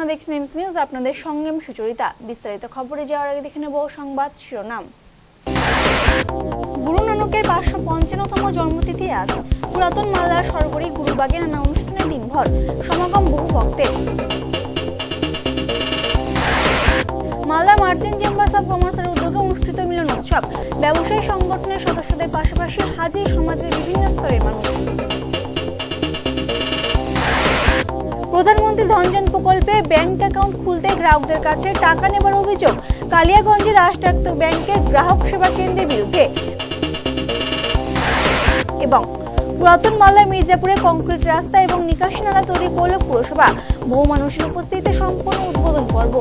দেখছেন aims news, আপনাদের সঙ্গে আমি সুচরিতা। বিস্তারিত খবরে যাওয়ার আগে দেখে নেব সংবাদ শিরোনাম। গুরু নানকের 555তম জন্মতিথি আজ। পুরাতন মালদার সরবরি গুরুবাগে নানা অনুষ্ঠানে দিনভর সমাগম বহু ভক্তের। মালদা মার্চেন্ট চেম্বার্স অব কমার্সের উদ্যোগে অনুষ্ঠিত মিলন উৎসব। ব্যবসায়ী সংগঠনের সদস্যদের পাশাপাশি হাজি সমাজের বিভিন্ন স্তরের মানুষ। প্রধানমন্ত্রী ধনজন প্রকল্পে ব্যাংক অ্যাকাউন্ট খুলতে গ্রাহকদের কাছে টাকা নেবার অভিযোগ কালিয়াগঞ্জের রাষ্ট্রায়ত্ত ব্যাংকের গ্রাহক সেবা কেন্দ্রের বিরুদ্ধে। এবং পুরাতন মালদা মির্জাপুরে কংক্রিট রাস্তা এবং নিকাশি নালা তৈরি করল পুরসভা। বহু মানুষের উপস্থিতিতে সম্পূর্ণ উদ্বোধন পর্ব।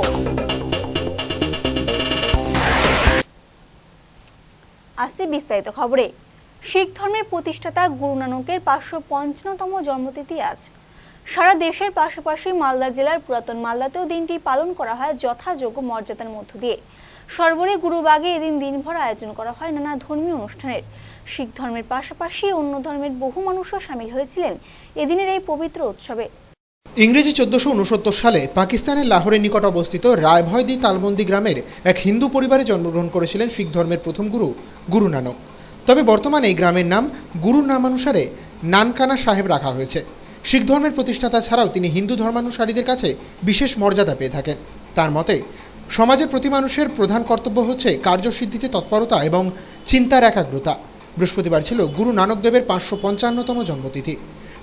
আসছে বিস্তারিত খবরে। শিখ ধর্মের প্রতিষ্ঠাতা গুরু নানকের 555তম জন্মতিথি আজ। সারা দেশের পাশাপাশি মালদা জেলার পুরাতন মালদাতেও দিনটি পালন করা হয় যথাযোগ্য মর্যাদার মধ্য দিয়ে। সরবরি গুরুবাগে এদিন দিনভর আয়োজন করা হয় নানা ধর্মীয় অনুষ্ঠানের। শিখ ধর্মের পাশাপাশি অন্য ধর্মের বহু মানুষও সামিল হয়েছিলেন এদিনের এই পবিত্র উৎসবে। ইংরেজি 1469 সালে পাকিস্তানের লাহোরের নিকট অবস্থিত রায়ভয়দি তালবন্দি গ্রামের এক হিন্দু পরিবারে জন্মগ্রহণ করেছিলেন শিখ ধর্মের প্রথম গুরু গুরু নানক। তবে বর্তমানে এই গ্রামের নাম গুরুর নামানুসারে নানকানা সাহেব রাখা হয়েছে। শিখ ধর্মের প্রতিষ্ঠাতা ছাড়াও তিনি হিন্দু ধর্মানুসারীদের কাছে বিশেষ মর্যাদা পেয়ে থাকেন। তার মতে সমাজের প্রতি মানুষের প্রধান কর্তব্য হচ্ছে কার্যসিদ্ধিতে তৎপরতা এবং চিন্তার একাগ্রতা। বৃহস্পতিবার ছিল গুরু নানক দেবের 555তম জন্মতিথি।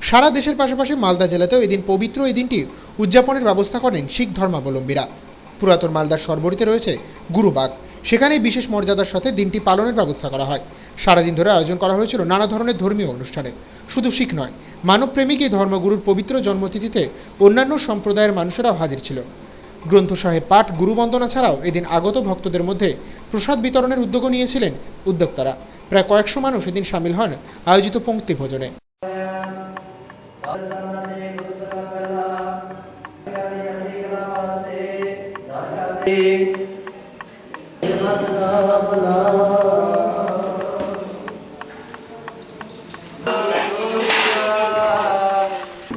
সারা দেশের পাশাপাশি মালদা জেলাতেও এদিন পবিত্র এই দিনটি উদযাপনের ব্যবস্থা করেন শিখ ধর্মাবলম্বীরা। পুরাতন মালদার সরবরিতে রয়েছে গুরুবাগ, সেখানেই বিশেষ মর্যাদার সাথে দিনটি পালনের ব্যবস্থা করা হয়। সারাদিন ধরে আয়োজন করা হয়েছিল নানা ধরনের ধর্মীয় অনুষ্ঠানে। শুধু শিখ নয়, মানবপ্রেমিক এই ধর্মগুরুর পবিত্র জন্মতিথিতে অন্যান্য সম্প্রদায়ের মানুষেরাও হাজির ছিল। গ্রন্থ সাহেব পাঠ, গুরুবন্দনা ছাড়াও এদিন আগত ভক্তদের মধ্যে প্রসাদ বিতরণের উদ্যোগও নিয়েছিলেন উদ্যোক্তারা। প্রায় কয়েকশো মানুষ এদিন সামিল হন আয়োজিত পঙ্ক্তি ভোজনে।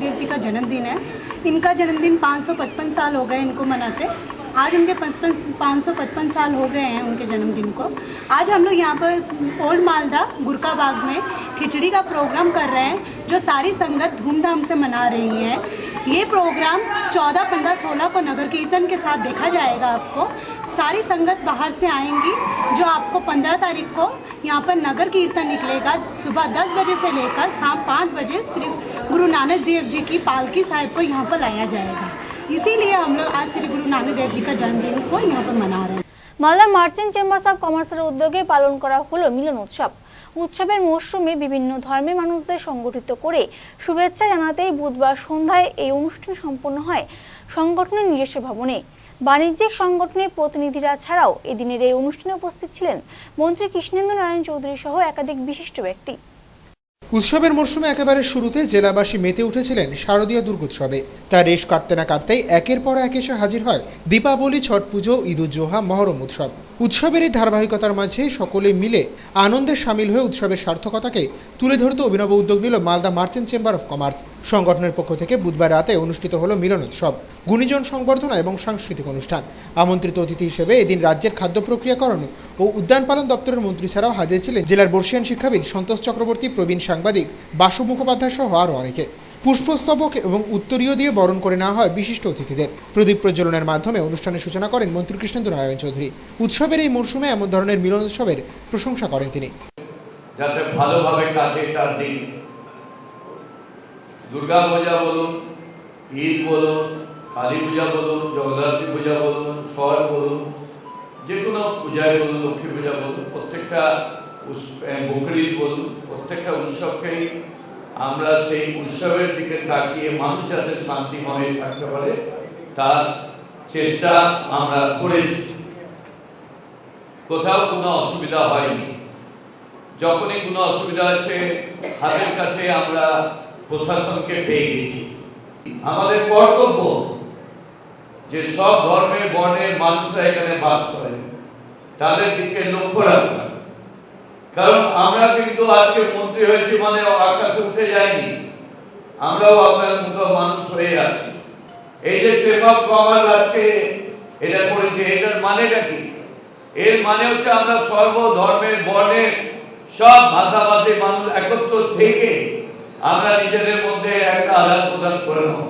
देव जी का जन्मदिन है। इनका जन्मदिन 555 साल हो गए इनको मनाते। आज उनके 555 साल हो गए हैं उनके जन्मदिन को। आज हम लोग यहाँ पर ओल्ड मालदा गुरका बाग में खिचड़ी का प्रोग्राम कर रहे हैं, जो सारी संगत धूमधाम से मना रही है। ये प्रोग्राम 14, 15, 16 को नगर कीर्तन के साथ देखा जाएगा। आपको सारी संगत बाहर से आएंगी, जो आपको 15 तारीख को यहाँ पर नगर कीर्तन निकलेगा। सुबह 10 बजे से लेकर शाम 5 बजे श्री गुरु नानक देव जी की पालकी साहिब को यहाँ पर लाया जाएगा। इसीलिए हम लोग आज श्री गुरु नानक देव जी का जन्मदिन को यहाँ पर मना रहे हैं। মালদা মার্চেন্ট চেম্বার্স অব কমার্সের উদ্যোগে পালন করা হলো মিলন উৎসব। উৎসবের মরশুমে বিভিন্ন ধর্মের মানুষদের সংগঠিত করে শুভেচ্ছা জানাতেই বুধবার সন্ধ্যায় এই অনুষ্ঠান সম্পন্ন হয় সংগঠনের নিজস্ব ভবনে। বাণিজ্যিক সংগঠনের প্রতিনিধিরা ছাড়াও এদিনের এই অনুষ্ঠানে উপস্থিত ছিলেন মন্ত্রী কৃষ্ণেন্দু নারায়ণ চৌধুরী সহ একাধিক বিশিষ্ট ব্যক্তি। উৎসবের মরশুমে একেবারে শুরুতে জেলাবাসী মেতে উঠেছিলেন শারদীয় দুর্গোৎসবে। তার রেশ কাটতে না কাটতেই একের পর এক এসে হাজির হয় দীপাবলি, ছট পুজো, ঈদ উজ জোহা, মহরম উৎসব। উৎসবের এই ধারাবাহিকতার মাঝে সকলে মিলে আনন্দে সামিল হয়ে উৎসবের সার্থকতাকে তুলে ধরতে অভিনব উদ্যোগ নিল Malda merchant chamber of commerce. সংগঠনের পক্ষ থেকে বুধবার রাতে অনুষ্ঠিত হলো মিলন উৎসব, গুণীজন সংবর্ধনা এবং সাংস্কৃতিক অনুষ্ঠান। আমন্ত্রিত অতিথি হিসেবে এদিন রাজ্যের খাদ্য প্রক্রিয়াকরণ ও উদ্যান পালন দপ্তরের মন্ত্রী ছাড়াও হাজির ছিলেন জেলার বর্ষিয়ান শিক্ষাবিদ সন্তোষ চক্রবর্তী, প্রবীণ সাংবাদিক বাসু মুখোপাধ্যায় সহ আরও অনেকে। পুষ্পস্তবক এবং উত্তরীয় দিয়ে বরণ করে নেওয়া হয় বিশিষ্ট অতিথিদের। প্রদীপ প্রজ্বলনের মাধ্যমে অনুষ্ঠানের সূচনা করেন মন্ত্রী কৃষ্ণেন্দু নারায়ণ চৌধুরী। উৎসবের এই মরশুমে এমন ধরনের মিলন উৎসবের প্রশংসা করেন তিনি। যাতে ভালোভাবে কাটে তার দিন। দুর্গা পূজা বলুন, ঈদ বলুন, কালী পূজা বলুন, জগদ্ধাত্রী পূজা বলুন, ছট বলুন, যে কোনো পূজায় বলুন, লক্ষ্মী পূজা বলুন, প্রত্যেকটা বকরিদ বলুন, প্রত্যেকটা উৎসবকেই আমরা সেই উৎসবের দিকে তাকিয়ে মানুষ যাতে শান্তিময় থাকতে পারে তার চেষ্টা আমরা করেছি। কোথাও কোনো অসুবিধা হয়নি। যখনই কোনো অসুবিধা হচ্ছে হাতের কাছে আমরা প্রশাসনকে পেয়ে গেছি। আমাদের কর্তব্য যে সব ধর্মের বর্ণের মানুষরা এখানে বাস করে তাদের দিকে লক্ষ্য রাখা। কারণ আমরা কিন্তু আজকে মন্ত্রী হয়েছি মানে আকাশে উঠে যায়নি, আমরাও আপনার মতো মানুষ হয়ে আছি। এই যে ট্রেফক কভার আজকে এটা করেছে, এটার মানেটা কি? এর মানে হচ্ছে আমরা সর্বধর্মের বর্ণের সব ভাষাভাষী মানুষ একত্র থেকে আমরা নিজেদের মধ্যে একটা আদান প্রদান করে নেব।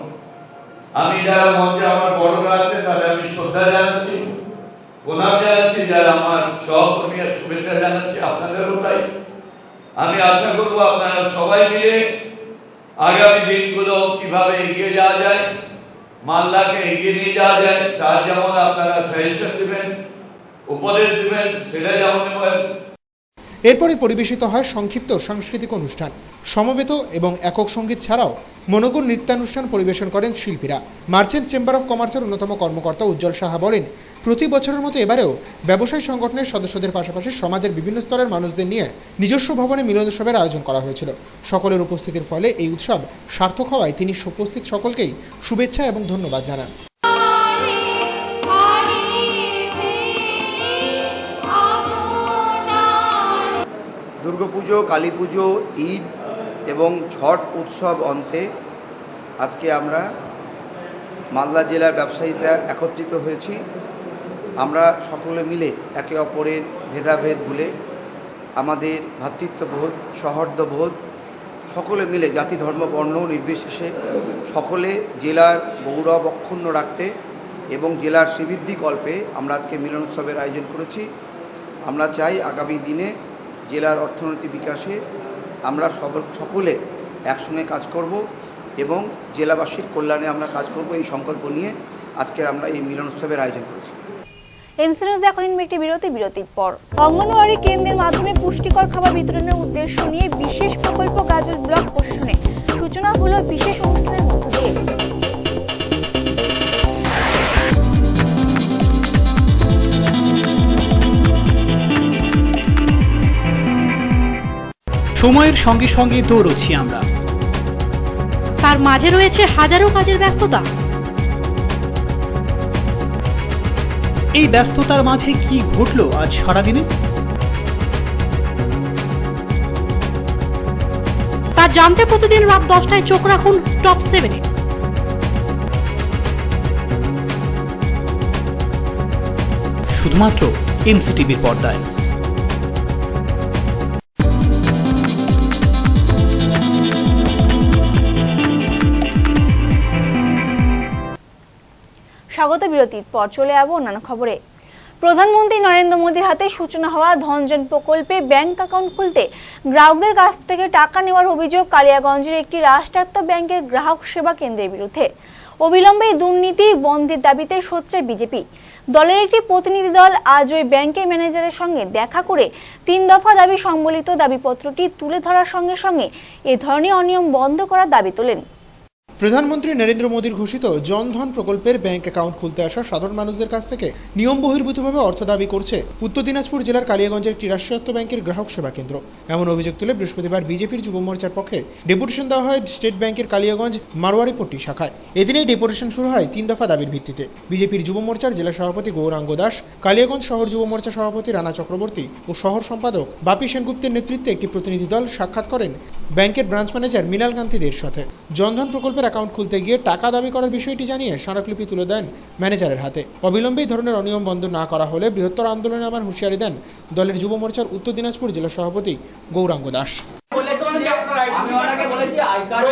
আমি যারা মঞ্চে আমার বড়রা আছেন তাদের আমি শ্রদ্ধা জানাচ্ছি, প্রণাম জানাচ্ছি, যারা আমার সহকর্মী শুভেচ্ছা জানাচ্ছি, আপনাদেরও তাই। আমি আশা করবো আপনারা সবাই মিলে আগামী দিনগুলো কিভাবে এগিয়ে যাওয়া যায়, মালদাকে এগিয়ে নিয়ে যাওয়া যায়, তার যেমন আপনারা সাজেশন দিবেন, উপদেশ দিবেন, সেটা যেমন নেবেন। এরপরে পরিবেশিত হয় সংক্ষিপ্ত সাংস্কৃতিক অনুষ্ঠান। সমবেত এবং একক সঙ্গীত ছাড়াও মনোজ্ঞ নৃত্যানুষ্ঠান পরিবেশন করেন শিল্পীরা। মার্চেন্ট চেম্বার অফ কমার্সের অন্যতম কর্মকর্তা উজ্জ্বল সাহা বলেন, প্রতি বছরের মতো এবারেও ব্যবসায়ী সংগঠনের সদস্যদের পাশাপাশি সমাজের বিভিন্ন স্তরের মানুষদের নিয়ে নিজস্ব ভবনে মিলন উৎসবের আয়োজন করা হয়েছিল। সকলের উপস্থিতির ফলে এই উৎসব সার্থক হওয়ায় তিনি উপস্থিত সকলকেই শুভেচ্ছা এবং ধন্যবাদ জানান। দুর্গাপুজো, কালী পুজো, ঈদ এবং ছট উৎসব অন্তে আজকে আমরা মালদা জেলার ব্যবসায়ীরা একত্রিত হয়েছি। আমরা সকলে মিলে একে অপরের ভেদাভেদ ভুলে আমাদের ভ্রাতৃত্ববোধ, সৌহার্দ্যবোধ সকলে মিলে জাতি ধর্ম বর্ণ নির্বিশেষে সকলে জেলার গৌরব অক্ষুণ্ণ রাখতে এবং জেলার শ্রীবৃদ্ধি কল্পে আমরা আজকে মিলন উৎসবের আয়োজন করেছি। আমরা চাই আগামী দিনে জেলার অর্থনৈতিক বিকাশে আমরা সকলে একসঙ্গে কাজ করব এবং জেলাবাসীর কল্যাণে আমরা কাজ করব, এই সংকল্প নিয়ে আজকে আমরা এই মিলন উৎসবের আয়োজন করেছি। এমসি নিউজ এখন একটি বিরতির পর অঙ্গনওয়াড়ি কেন্দ্রের মাধ্যমে পুষ্টিকর খাবার বিতরণের উদ্দেশ্য নিয়ে বিশেষ প্রকল্প গাজল ব্লক প্রশাসনে সূচনা হলো বিশেষ অনুষ্ঠানের মধ্য দিয়ে। সময়ের সঙ্গে সঙ্গে দৌড়চ্ছি আমরা, তার মাঝে রয়েছে হাজারো কাজের ব্যস্ততা। এই ব্যস্ততার মাঝে কি ঘটলো আজ সারাদিনে, তা জানতে প্রতিদিন রাত 10টায় চোখ রাখুন টপ 7-এ। শুধুমাত্র এমসিটিভির পর্দায়। স্বাগত বিরতির পর চলে যাব অন্যান্য খবরে। প্রধানমন্ত্রী নরেন্দ্র মোদীর হাতে সূচনা হওয়া ধনজন প্রকল্পে ব্যাংক অ্যাকাউন্ট খুলতে গ্রাহকদের কাছ থেকে টাকা নেওয়ার অভিযোগ কালিয়াগঞ্জের একটি রাষ্ট্রায়ত্ত ব্যাংকের গ্রাহক সেবা কেন্দ্রের বিরুদ্ধে। অবিলম্বে দুর্নীতি বন্ধের দাবিতে সোচ্চার বিজেপি। দলের একটি প্রতিনিধি দল আজ ওই ব্যাংকের ম্যানেজারের সঙ্গে দেখা করে 3 দফা দাবি সম্বলিত দাবিপত্রটি তুলে ধরার সঙ্গে সঙ্গে এ ধরনের অনিয়ম বন্ধ করার দাবি তোলেন। প্রধানমন্ত্রী নরেন্দ্র মোদীর ঘোষিত জনধন প্রকল্পের ব্যাংক অ্যাকাউন্ট খুলতে আসা সাধারণ মানুষদের কাছ থেকে নিয়ম বহির্ভূতভাবে অর্থ দাবি করছে উত্তর দিনাজপুর জেলার কালিয়াগঞ্জের একটি রাষ্ট্রায়ত্ত ব্যাংকের গ্রাহক সেবা কেন্দ্র। এমন অভিযোগ তুলে বৃহস্পতিবার বিজেপির যুব মোর্চার পক্ষে ডেপুটেশন দেওয়া হয় স্টেট ব্যাংকের কালিয়াগঞ্জ মারোয়ারিপট্টি শাখায়। এদিনেই ডেপুটেশন শুরু হয় 3 দফা দাবির ভিত্তিতে। বিজেপির যুব মোর্চার জেলা সভাপতি গৌরাঙ্গ দাস, কালিয়াগঞ্জ শহর যুব মোর্চা সভাপতি রানা চক্রবর্তী ও শহর সম্পাদক বাপি সেনগুপ্তের নেতৃত্বে একটি প্রতিনিধি দল সাক্ষাৎ করেন ব্যাংকের ব্রাঞ্চ ম্যানেজার মৃণাল কান্তি দের সাথে। জনধন প্রকল্পের অ্যাকাউন্ট খুলতে গিয়ে টাকা দাবি করার বিষয়টি জানিয়ে স্মারকলিপি তুলে দেন ম্যানেজারের হাতে। অবিলম্বে এই ধরনের অনিয়ম বন্ধ না করা হলে বৃহত্তর আন্দোলনে নামার হুঁশিয়ারি দেন দলের যুব মোর্চার উত্তর দিনাজপুর জেলা সভাপতি গৌরাঙ্গ দাস। আমি ওনাকে বলেছি আই কার্ড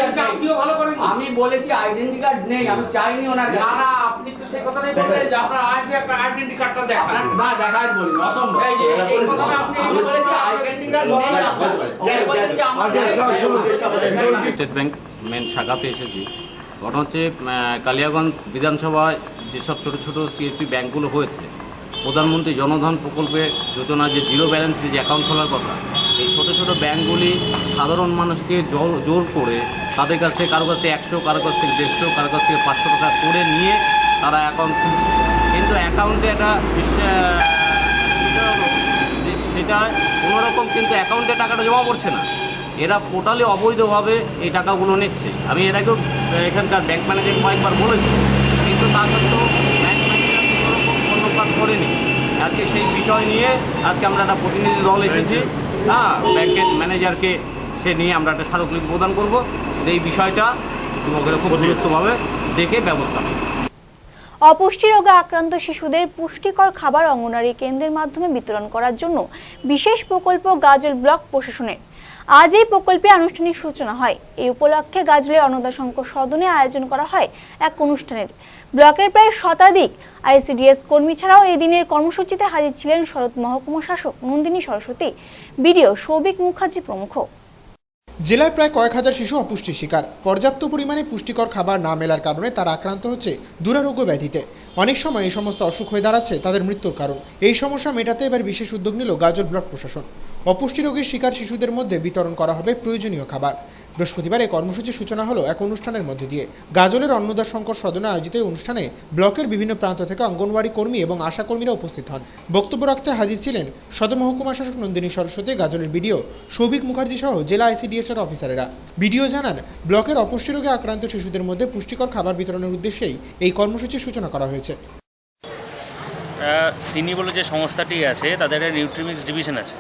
আমি বলেছি আইডেন্টি কার্ড নেই, আমি চাইনি ওনার কাছে। না আপনি তো সেই কথাটাই বললেন যে আপনার আইডেন্টি কার্ডটা দেখান। না দেখার বলি অসম্ভব। এই কথাটা আপনি আমি বলেছি আইডেন্টি কার্ড নেই আপনার। বলেন যে আমার স্টেট ব্যাংক মেন শাখাতে এসেছি। ঘটনা হচ্ছে কালিয়াগঞ্জ বিধানসভায় যেসব ছোট ছোট সিএসপি ব্যাংকগুলো হয়েছে, প্রধানমন্ত্রী জনধন প্রকল্পে যোজনা যে জিরো ব্যালেন্সে যে অ্যাকাউন্ট খোলার কথা, এই ছোটো ছোটো ব্যাংকগুলি সাধারণ মানুষকে জোর করে তাদের কাছ থেকে কারো কাছ থেকে 100, কারো কাছ থেকে 150, কারো কাছ থেকে 500 টাকা করে নিয়ে তারা অ্যাকাউন্ট খুলছে। কিন্তু অ্যাকাউন্টে একটা যে সেটা কোনোরকম কিন্তু অ্যাকাউন্টে টাকাটা জমা পড়ছে না। এরা টোটালি অবৈধভাবে এই টাকাগুলো নিচ্ছে। আমি এর আগেও এখানকার ব্যাংক ম্যানেজার কয়েকবার বলেছি, কিন্তু তা সত্ত্বেও ব্যাংক ম্যানেজার কোনোরকম কর্ণপাত করেনি। আজকে সেই বিষয় নিয়ে আজকে আমরা একটা প্রতিনিধি দল এসেছি। ব্যাংকের ম্যানেজারকে সে নিয়ে আমরা একটা স্মারকলিপি প্রদান করব যে এই বিষয়টা খুব গুরুত্বভাবে দেখে ব্যবস্থা নেব। অপুষ্টি রোগে আক্রান্ত শিশুদের পুষ্টিকর খাবার অঙ্গনওয়াড়ি কেন্দ্রের মাধ্যমে বিতরণ করার জন্য বিশেষ প্রকল্প গাজল ব্লক প্রশাসনের। আজ এই প্রকল্পে আনুষ্ঠানিক সূচনা হয়। এই উপলক্ষে গাজলের অন্নদাশঙ্কর সদনে আয়োজন করা হয় এক অনুষ্ঠানের। ব্লকের প্রায় শতাধিক আইসিডিএস কর্মী ছাড়াও এই দিনের কর্মসূচিতে হাজির ছিলেন শরৎ মহকুমা শাসক নন্দিনী সরস্বতী, বিডিও সৌভিক মুখার্জি প্রমুখ। জেলায় প্রায় কয়েক হাজার শিশু অপুষ্টির শিকার। পর্যাপ্ত পরিমাণে পুষ্টিকর খাবার না মেলার কারণে তারা আক্রান্ত হচ্ছে দুরারোগ্য ব্যাধিতে। অনেক সময় এই সমস্ত অসুখ হয়ে দাঁড়াচ্ছে তাদের মৃত্যুর কারণ। এই সমস্যা মেটাতে এবার বিশেষ উদ্যোগ নিল গাজল ব্লক প্রশাসন। অপুষ্টি রোগের শিকার শিশুদের মধ্যে বিতরণ করা হবে প্রয়োজনীয় খাবার। বৃহস্পতিবার এই কর্মসূচির সূচনা হলো এক অনুষ্ঠানের মধ্যে দিয়ে। গাজলের অন্নদাশঙ্কর সদনে আয়োজিত এই অনুষ্ঠানে ব্লকের বিভিন্ন প্রান্ত থেকে অঙ্গনওয়াড়ি কর্মী এবং আশা কর্মীরা উপস্থিত হন। বক্তব্য রাখতে হাজির ছিলেন সদর মহকুমা শাসক নন্দিনী সরস্বতী, গাজলের বিডিও সৌভিক মুখার্জি সহ জেলা আইসিডিএস এর অফিসারেরা। বিডিও জানান, ব্লকের অপুষ্টি রোগে আক্রান্ত শিশুদের মধ্যে পুষ্টিকর খাবার বিতরণের উদ্দেশ্যেই এই কর্মসূচির সূচনা করা হয়েছে। সিনি বলে যে সংস্থাটি আছে তাদের নিউট্রিমিক্স ডিভিশন আছে।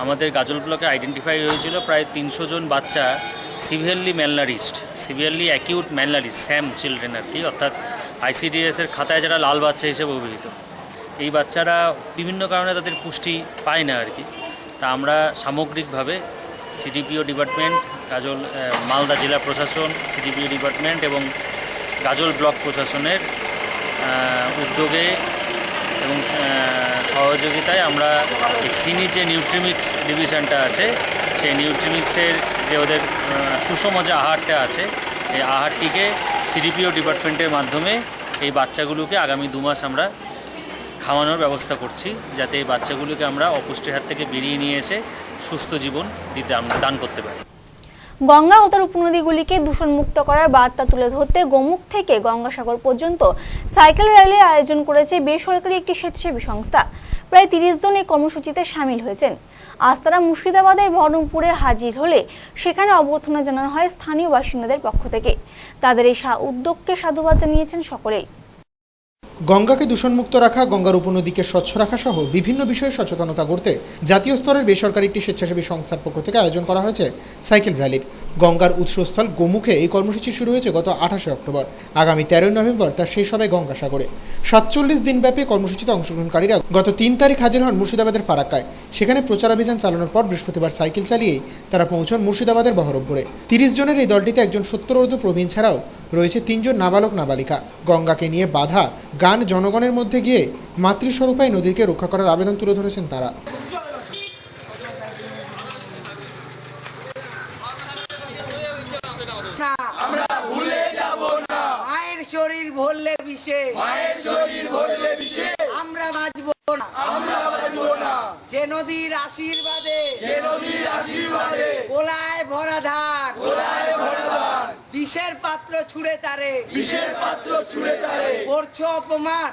আমাদের গাজল ব্লকে আইডেন্টিফাই হয়েছিল প্রায় 300 জন বাচ্চা severely malnourished, severely acute malnourished, SAM children আর কি, অর্থাৎ আইসিডিএসের খাতায় যারা লাল বাচ্চা হিসেবে অভিহিত। এই বাচ্চারা বিভিন্ন কারণে তাদের পুষ্টি পায় না আর কি। তা আমরা সামগ্রিকভাবে সিডিপিও ডিপার্টমেন্ট, গাজল মালদা জেলা প্রশাসন, সিডিপিও ডিপার্টমেন্ট এবং গাজল ব্লক প্রশাসনের উদ্যোগে এবং সহযোগিতায় আমরা এই সিনির যে নিউট্রিমিক্স ডিভিশনটা আছে সেই নিউট্রিমিক্সের যে ওদের সুষম যে আহারটা আছে এই আহারটিকে সিডিপিও ডিপার্টমেন্টের মাধ্যমে এই বাচ্চাগুলোকে আগামী 2 মাস আমরা খাওয়ানোর ব্যবস্থা করছি, যাতে এই বাচ্চাগুলোকে আমরা অপুষ্টির হাত থেকে বেরিয়ে নিয়ে এসে সুস্থ জীবন দিতে আমরা দান করতে পারি। গঙ্গা ও তার উপনদীগুলিকে দূষণমুক্ত করার বার্তা তুলে ধরতে গোমুখ থেকে গঙ্গাসাগর পর্যন্ত সাইকেল র্যালির আয়োজন করেছে বেসরকারি একটি স্বেচ্ছাসেবী সংস্থা। প্রায় 30 জন এই কর্মসূচিতে সামিল হয়েছেন। আজ তারা মুর্শিদাবাদের বহরমপুরে হাজির হলে সেখানে অভ্যর্থনা জানানো হয় স্থানীয় বাসিন্দাদের পক্ষ থেকে। তাদের এই উদ্যোগকে সাধুবাদ জানিয়েছেন সকলেই। গঙ্গাকে দূষণমুক্ত রাখা, গঙ্গার উপনদীকে স্বচ্ছ রাখা সহ বিভিন্ন বিষয়ে সচেতনতা গড়তে জাতীয় স্তরের বেসরকারি একটি স্বেচ্ছাসেবী সংস্থার পক্ষ থেকে আয়োজন করা হয়েছে সাইকেল র্যালির। গঙ্গার উৎসস্থল গোমুখে এই কর্মসূচি শুরু হয়েছে গত 28 অক্টোবর। আগামী 13 নভেম্বর তা শেষ হবে গঙ্গাসাগরে। 47 দিনব্যাপী কর্মসূচিতে অংশগ্রহণকারীরা গত 3 তারিখ হাজির হন মুর্শিদাবাদের ফারাক্কায়। সেখানে প্রচারাভিযান চালানোর পর বৃহস্পতিবার সাইকেল চালিয়েই তারা পৌঁছন মুর্শিদাবাদের বহরমপুরে। 30 জনের এই দলটিতে একজন 70 প্রবীণ ছাড়াও রয়েছে 3 জন নাবালক নাবালিকা। গঙ্গাকে নিয়ে বাধা গান জনগণের মধ্যে গিয়ে মাতৃস্বরূপায় নদীকে রক্ষা করার আবেদন তুলে ধরেছেন তারা। মায়ের শরীর ভরলে বিষে, আমরা বাঁচবো না, যে নদীর আশীর্বাদে, গোলায় ভরা ধান, বিষের পাত্র ছুঁড়ে তারে, করছো অপমান।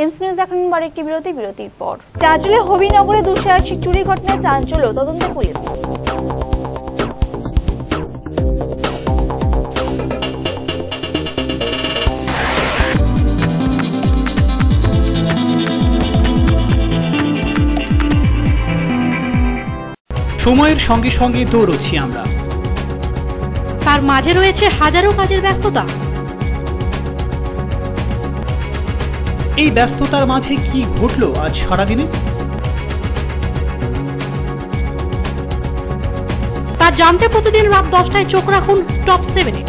এমস নিউজ এখন আরেকটি বিরতির পর। চাঁচলে হবিনগরে দুঃসাহসিক চুরি ঘটনায় চাঞ্চল্য, তদন্তে পুলিশ। সময়ের সঙ্গে সঙ্গে দৌড়চ্ছি আমরা, তার মাঝে রয়েছে হাজারো কাজের ব্যস্ততা। এই ব্যস্ততার মাঝে কি ঘটলো আজ সারাদিনে, তা জানতে প্রতিদিন রাত 10টায় চোখ রাখুন টপ 7-এ।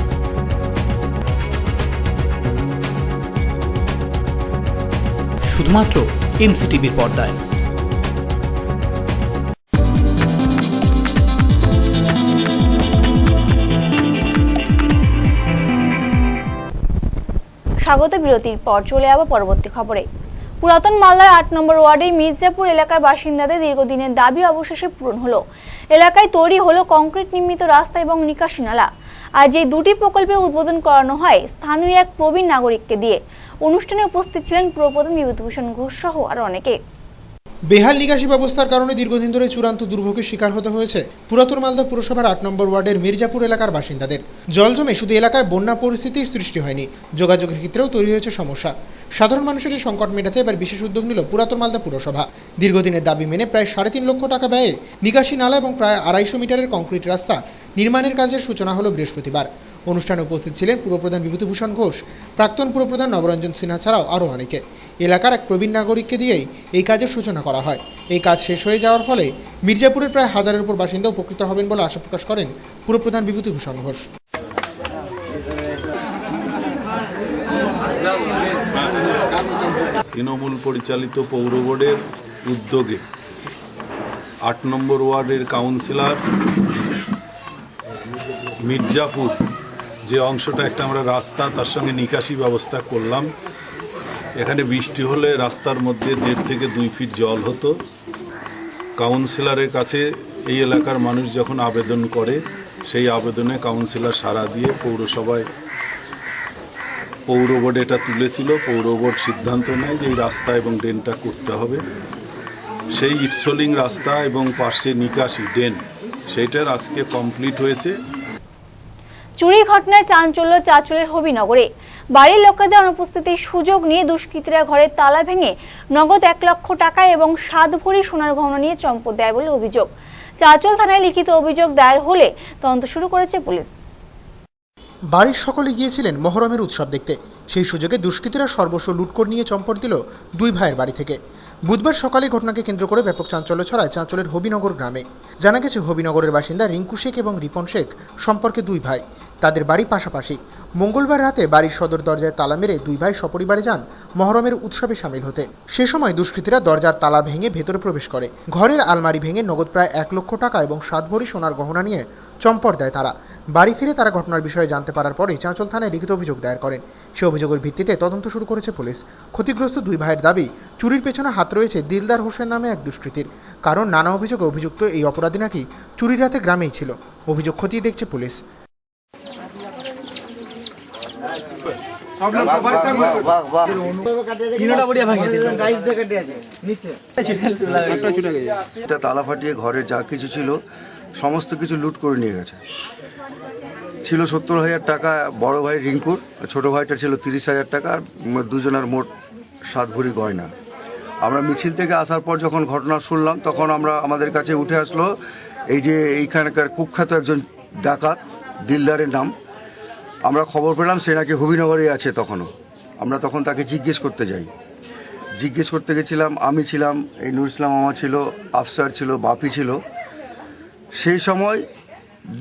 শুধুমাত্র এমসিটিভির পর্দায়। স্বাগত বিরতির পর চলে যাব পরবর্তী খবরে। পুরাতন মালদার 8 নম্বর ওয়ার্ডের মির্জাপুর এলাকার বাসিন্দাদের দীর্ঘদিনের দাবি অবশেষে পূরণ হলো। এলাকায় তৈরি হলো কংক্রিট নির্মিত রাস্তা এবং নিকাশি নালা। আজ এই দুটি প্রকল্পের উদ্বোধন করানো হয় স্থানীয় এক প্রবীণ নাগরিককে দিয়ে। অনুষ্ঠানে উপস্থিত ছিলেন পুরপ্রধান বিভূতিভূষণ ঘোষ সহ আরো অনেকে। বেহাল নিকাশি ব্যবস্থার কারণে দীর্ঘদিন ধরে চূড়ান্ত দুর্ভোগের শিকার হতে হয়েছে পুরাতন মালদা পুরসভার 8 নম্বর ওয়ার্ডের মির্জাপুর এলাকার বাসিন্দাদের। জল জমে শুধু এলাকায় বন্যা পরিস্থিতির সৃষ্টি হয়নি, যোগাযোগের ক্ষেত্রেও তৈরি হয়েছে সমস্যা। সাধারণ মানুষের এই সংকট মেটাতে এবার বিশেষ উদ্যোগ নিল পুরাতন মালদা পুরসভা। দীর্ঘদিনের দাবি মেনে প্রায় 3.5 লক্ষ টাকা ব্যয়ে নিকাশি নালা এবং প্রায় 250 মিটারের কংক্রিট রাস্তা নির্মাণের কাজের সূচনা হলো বৃহস্পতিবার। অনুষ্ঠানে উপস্থিত ছিলেন পুরপ্রধান বিভূতিভূষণ ঘোষ, প্রাক্তন পুরপ্রধান নবরঞ্জন সিনহা ছাড়াও আরও অনেকে। এলাকার এক প্রবীণ নাগরিককে দিয়েই এই কাজের সূচনা করা হয়। এই কাজ শেষ হয়ে যাওয়ার ফলে মির্জাপুরের প্রায় 1000-এর উপর বাসিন্দা উপকৃত হবেন বলে আশা প্রকাশ করেন পুরপ্রধান বিভূতিভূষণ ঘোষ। তৃণমূল পরিচালিত পৌর বোর্ডের উদ্যোগে 8 নম্বর ওয়ার্ডের কাউন্সিলর মির্জাপুর যে অংশটা একটা আমরা রাস্তা, তার সঙ্গে নিকাশি ব্যবস্থা করলাম। এখানে বৃষ্টি হলে রাস্তার মধ্যে 1.5 থেকে 2 ফিট জল হতো। কাউন্সিলরের কাছে এই এলাকার মানুষ যখন আবেদন করে, সেই আবেদনে কাউন্সিলর সাড়া দিয়ে পৌরসভায় পৌর বোর্ড এটা তুলেছিল। পৌর বোর্ড সিদ্ধান্ত নেয় যে এই রাস্তা এবং ড্রেনটা করতে হবে। সেই ইটসোলিং রাস্তা এবং পাশে নিকাশি ড্রেন, সেইটার আজকে কমপ্লিট হয়েছে। চুরি ঘটনায় চাঞ্চল্য চাঁচলের হবিনগরে। বাড়ির লোকেদের অনুপস্থিতির সুযোগ নিয়ে দুষ্কৃতীরা ঘরের তালা ভেঙে নগদ 1 লক্ষ টাকা এবং 7 ভরি সোনার গহনা নিয়ে চম্পট দেয় বলে অভিযোগ। চাঁচল থানায় লিখিত অভিযোগ দায়ের হলে তদন্ত শুরু করেছে পুলিশ। বাড়ির সকলে গিয়েছিলেন মহরমের উৎসব দেখতে। সেই সুযোগে দুষ্কৃতীরা সর্বস্ব লুট করে নিয়ে চম্পট দিল 2 ভাইয়ের বাড়ি থেকে। বুধবার সকালে ঘটনাকে কেন্দ্র করে ব্যাপক চাঞ্চল্য ছড়ায় চাঁচলের হবিনগর গ্রামে। জানা গেছে হবিনগরের বাসিন্দা রিঙ্কু শেখ এবং রিপন শেখ সম্পর্কে 2 ভাই। তাদের বাড়ি পাশাপাশি। মঙ্গলবার রাতে বাড়ির সদর দরজায় তালা মেরে 2 ভাই সপরিবারে যান মহরমের উৎসবে সামিল হতে। সে সময় দুষ্কৃতীরা দরজার তালা ভেঙে ভেতরে প্রবেশ করে। ঘরের আলমারি ভেঙে নগদ প্রায় 1 লক্ষ টাকা এবং 7 ভরি সোনার গহনা নিয়ে চম্পট দেয় তারা। বাড়ি ফিরে তারা ঘটনার বিষয়ে জানতে পারার পরে চাঁচল থানায় লিখিত অভিযোগ দায়ের করেন। সে অভিযোগের ভিত্তিতে তদন্ত শুরু করেছে পুলিশ। ক্ষতিগ্রস্ত 2 ভাইয়ের দাবি, চুরির পেছনে হাত রয়েছে দিলদার হোসেন নামে এক দুষ্কৃতীর। কারণ নানা অভিযোগে অভিযুক্ত এই অপরাধী নাকি চুরির রাতে গ্রামেই ছিল। অভিযোগ খতিয়ে দেখছে পুলিশ। তালা ফাটিয়ে ঘরে যা কিছু ছিল সমস্ত কিছু লুট করে নিয়ে গেছে। ছিল 70,000 টাকা বড় ভাই রিঙ্কুর, ছোট ভাইটা ছিল 30,000 টাকা, আর দুজনের মোট 7 ভরি গয়না। আমরা মিছিল থেকে আসার পর যখন ঘটনা শুনলাম, তখন আমাদের কাছে উঠে আসলো এই যে এইখানকার কুখ্যাত একজন ডাকাত দিলদারের নাম। আমরা খবর পেলাম সে নাকি হবিনগরে আছে। আমরা তখন তাকে জিজ্ঞেস করতে যাই। জিজ্ঞেস করতে গেছিলাম, আমি ছিলাম, এই নুর ইসলাম মামা ছিল, আফসার ছিল, বাপি ছিল। সেই সময়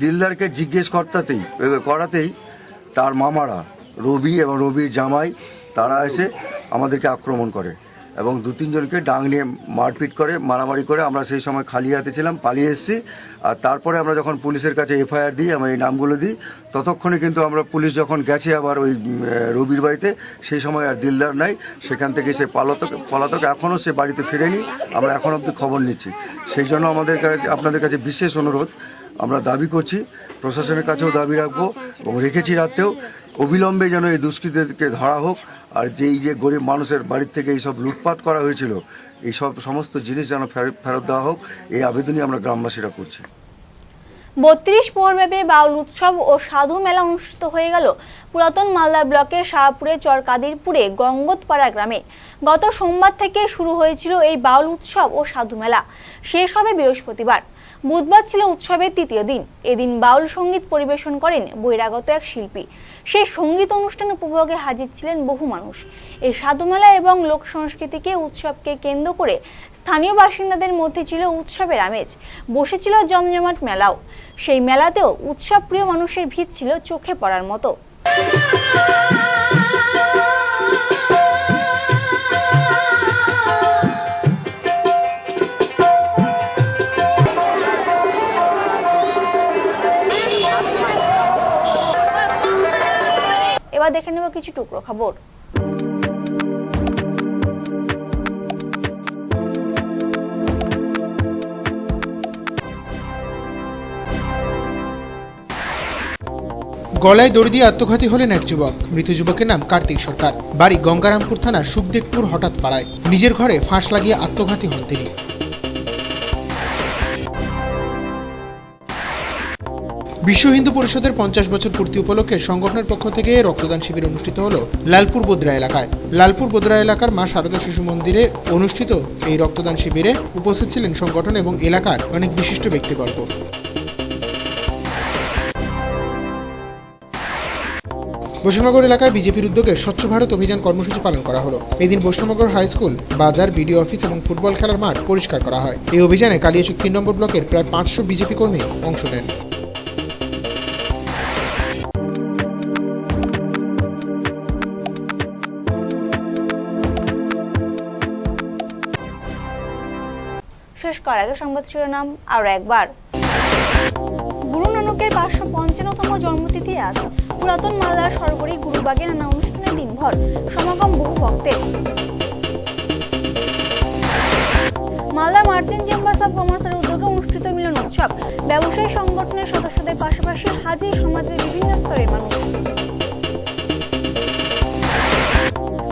দিলদারকে জিজ্ঞেস করাতেই তার মামারা রবি এবং রবির জামাই তারা এসে আমাদেরকে আক্রমণ করে এবং 2-3 জনকে ডাং নিয়ে মারপিট করে, মারামারি করে। আমরা সেই সময় খালি হাতে ছিলাম, পালিয়ে এসেছি। আর তারপরে আমরা যখন পুলিশের কাছে এফআইআর দিই, আমরা এই নামগুলো দিই, ততক্ষণে কিন্তু পুলিশ যখন গেছে আবার ওই রবির বাড়িতে, সেই সময় আর দিলদার নাই। সেখান থেকে সে পলাতক এখনও সে বাড়িতে ফিরেনি। আমরা এখন অবধি খবর নিচ্ছি। সেই জন্য আপনাদের কাছে বিশেষ অনুরোধ আমরা দাবি করছি, প্রশাসনের কাছেও দাবি রাখবো এবং রেখেছি রাতেও, অবিলম্বে যেন এই দুষ্কৃতীদেরকে ধরা হোক। আর যে গরিব মানুষের বাড়ির থেকে এইসব লুটপাট করা হয়েছিল, এই সমস্ত জিনিস যেন ফেরত দেওয়া হোক, এই আবেদনই আমরা গ্রামবাসীরা করছি। 32 প্রহরব্যাপী বাউল উৎসব ও সাধু মেলা অনুষ্ঠিত হয়ে গেল পুরাতন মালদা ব্লকের শাহপুরের চর কাদিরপুরে গঙ্গতপাড়া গ্রামে। গত সোমবার থেকে শুরু হয়েছিল এই বাউল উৎসব ও সাধু মেলা, শেষ হবে বৃহস্পতিবার। বুধবার ছিল উৎসবের 3য় দিন। এদিন বাউল সঙ্গীত পরিবেশন করেন বহিরাগত এক শিল্পী। সেই সঙ্গীত অনুষ্ঠান উপভোগে হাজির ছিলেন বহু মানুষ। এই সাধু মেলা এবং লোক সংস্কৃতিকে উৎসবকে কেন্দ্র করে স্থানীয় বাসিন্দাদের মধ্যে ছিল উৎসবের আমেজ। বসেছিল জমজমাট মেলাও। সেই মেলাতেও উৎসব প্রিয় মানুষের ভিড় ছিল চোখে পড়ার মতো। এবার দেখে নেব কিছু টুকরো খবর। গলায় দড়ি দিয়ে আত্মঘাতী হলেন এক যুবক। মৃত যুবকের নাম কার্তিক সরকার। বাড়ি গঙ্গারামপুর থানার সুখদেবপুর হঠাৎ পাড়ায়। নিজের ঘরে ফাঁস লাগিয়ে আত্মঘাতী হন তিনি। বিশ্ব হিন্দু পরিষদের 50 বছর পূর্তি উপলক্ষে সংগঠনের পক্ষ থেকে রক্তদান শিবির অনুষ্ঠিত হলো লালপুর বোদরা এলাকায়। লালপুর বোদরা এলাকার মা শারদা শিশু মন্দিরে অনুষ্ঠিত এই রক্তদান শিবিরে উপস্থিত ছিলেন সংগঠন এবং এলাকার অনেক বিশিষ্ট ব্যক্তিবর্গ। বৈষ্ণবনগর এলাকায় বিজেপির উদ্যোগে স্বচ্ছ ভারত অভিযান কর্মসূচি পালন করা হলো। এদিন বৈষ্ণবনগর হাই স্কুল, বাজার, বিডিও অফিস এবং ফুটবল খেলার মাঠ পরিষ্কার করা হয়। এই অভিযানে কালিয়াচক 3 নম্বর ব্লকের প্রায় 500 বিজেপি কর্মী অংশ নেন। শেষ করার আগে সংবাদ শিরোনাম আরো একবার। গুরু নানকের 555তম জন্মতিথি আজ। পুরাতন মালদার সরবরি গুরুবাগে নানা অনুষ্ঠানে দিনভর সমাগম বহু ভক্তের। মালদা মার্চেন্ট চেম্বার্স অব কমার্সের উদ্যোগে অনুষ্ঠিত মিলন উৎসব। ব্যবসায়ী সংগঠনের সদস্যদের পাশাপাশি হাজি সমাজের বিভিন্ন স্তরের মানুষ।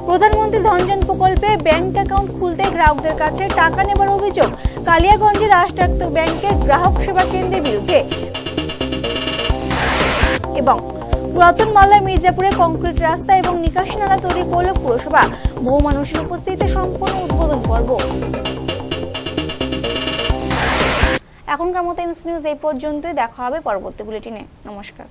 প্রধানমন্ত্রী ধনজন প্রকল্পে ব্যাংক অ্যাকাউন্ট খুলতে গ্রাহকদের কাছে টাকা নেবার অভিযোগ কালিয়াগঞ্জের রাষ্ট্রায়ত্ত ব্যাংকের গ্রাহক সেবা কেন্দ্রের বিরুদ্ধে। এবং পুরাতন মালদা মির্জাপুরে কংক্রিট রাস্তা এবং নিকাশি নালা তৈরি করল পুরসভা। বহু মানুষের উপস্থিতিতে সম্পূর্ণ উদ্বোধন পর্ব। এখনকার মতো এমসি নিউজ এই পর্যন্তই। দেখা হবে পরবর্তী বুলেটিনে। নমস্কার।